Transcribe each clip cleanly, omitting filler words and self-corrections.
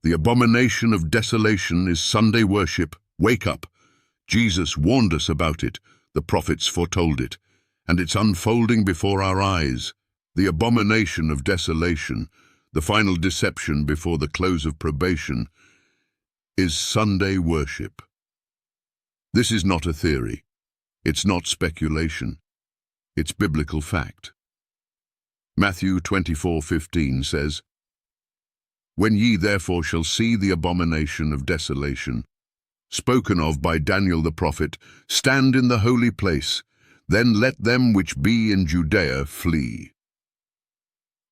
The abomination of desolation is Sunday worship. Wake up. Jesus warned us about it. The prophets foretold it. And it's unfolding before our eyes. The abomination of desolation, the final deception before the close of probation, is Sunday worship. This is not a theory. It's not speculation. It's biblical fact. Matthew 24:15 says, "When ye therefore shall see the abomination of desolation, spoken of by Daniel the prophet, stand in the holy place, then let them which be in Judea flee."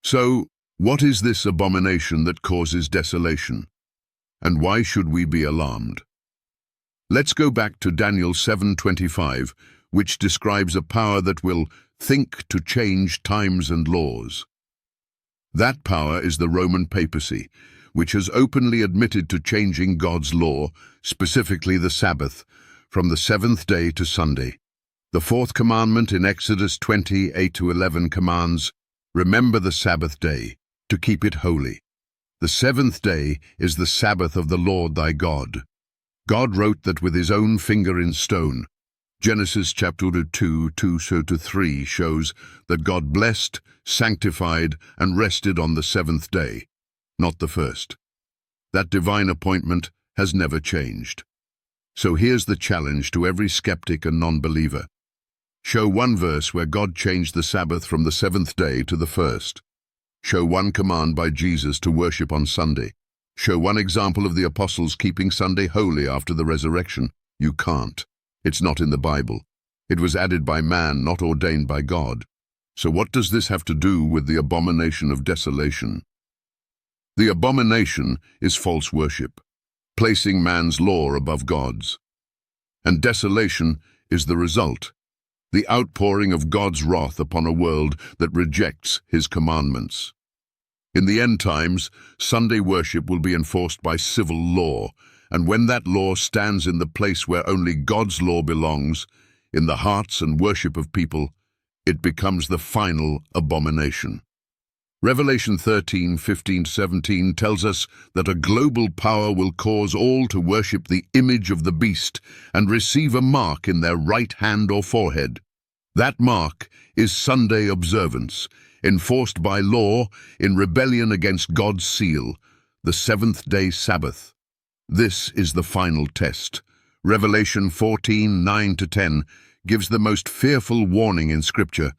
So, what is this abomination that causes desolation? And why should we be alarmed? Let's go back to Daniel 7:25, which describes a power that will think to change times and laws. That power is the Roman papacy, which has openly admitted to changing God's law, specifically the Sabbath, from the seventh day to Sunday. The fourth commandment in Exodus 20:8-11 commands, "Remember the Sabbath day, to keep it holy. The seventh day is the Sabbath of the Lord thy God." God wrote that with his own finger in stone. Genesis chapter 2:2-3 shows that God blessed, sanctified, and rested on the seventh day, not the first. That divine appointment has never changed. So here's the challenge to every skeptic and non-believer. Show one verse where God changed the Sabbath from the seventh day to the first. Show one command by Jesus to worship on Sunday. Show one example of the apostles keeping Sunday holy after the resurrection. You can't. It's not in the Bible. It was added by man, not ordained by God. So what does this have to do with the abomination of desolation? The abomination is false worship, placing man's law above God's. And desolation is the result, the outpouring of God's wrath upon a world that rejects his commandments. In the end times, Sunday worship will be enforced by civil law, and when that law stands in the place where only God's law belongs, in the hearts and worship of people, it becomes the final abomination. Revelation 13:15-17 tells us that a global power will cause all to worship the image of the beast and receive a mark in their right hand or forehead. That mark is Sunday observance, enforced by law in rebellion against God's seal, the seventh-day Sabbath. This is the final test. Revelation 14:9-10 gives the most fearful warning in Scripture.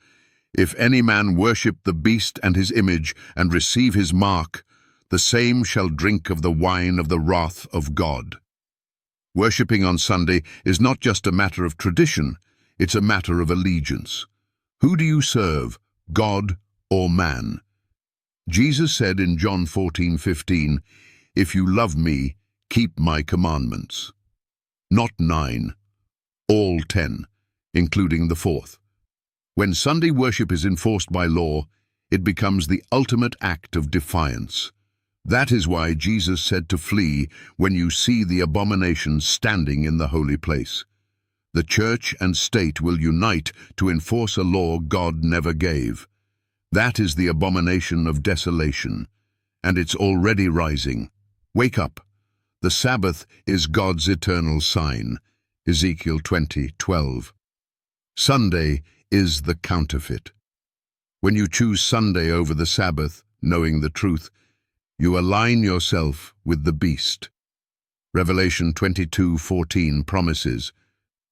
"If any man worship the beast and his image and receive his mark, the same shall drink of the wine of the wrath of God." Worshipping on Sunday is not just a matter of tradition, it's a matter of allegiance. Who do you serve, God or man? Jesus said in John 14:15, "If you love me, keep my commandments." Not 9, all 10, including the fourth. When Sunday worship is enforced by law, it becomes the ultimate act of defiance. That is why Jesus said to flee when you see the abomination standing in the holy place. The church and state will unite to enforce a law God never gave. That is the abomination of desolation, and it's already rising. Wake up. The Sabbath is God's eternal sign. Ezekiel 20:12. Sunday is the counterfeit. When you choose Sunday over the Sabbath, knowing the truth, you align yourself with the beast. Revelation 22:14 promises,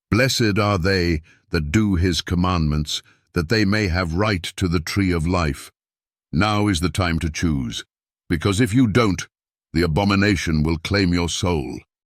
"Blessed are they that do his commandments, that they may have right to the tree of life." Now is the time to choose, because if you don't, the abomination will claim your soul.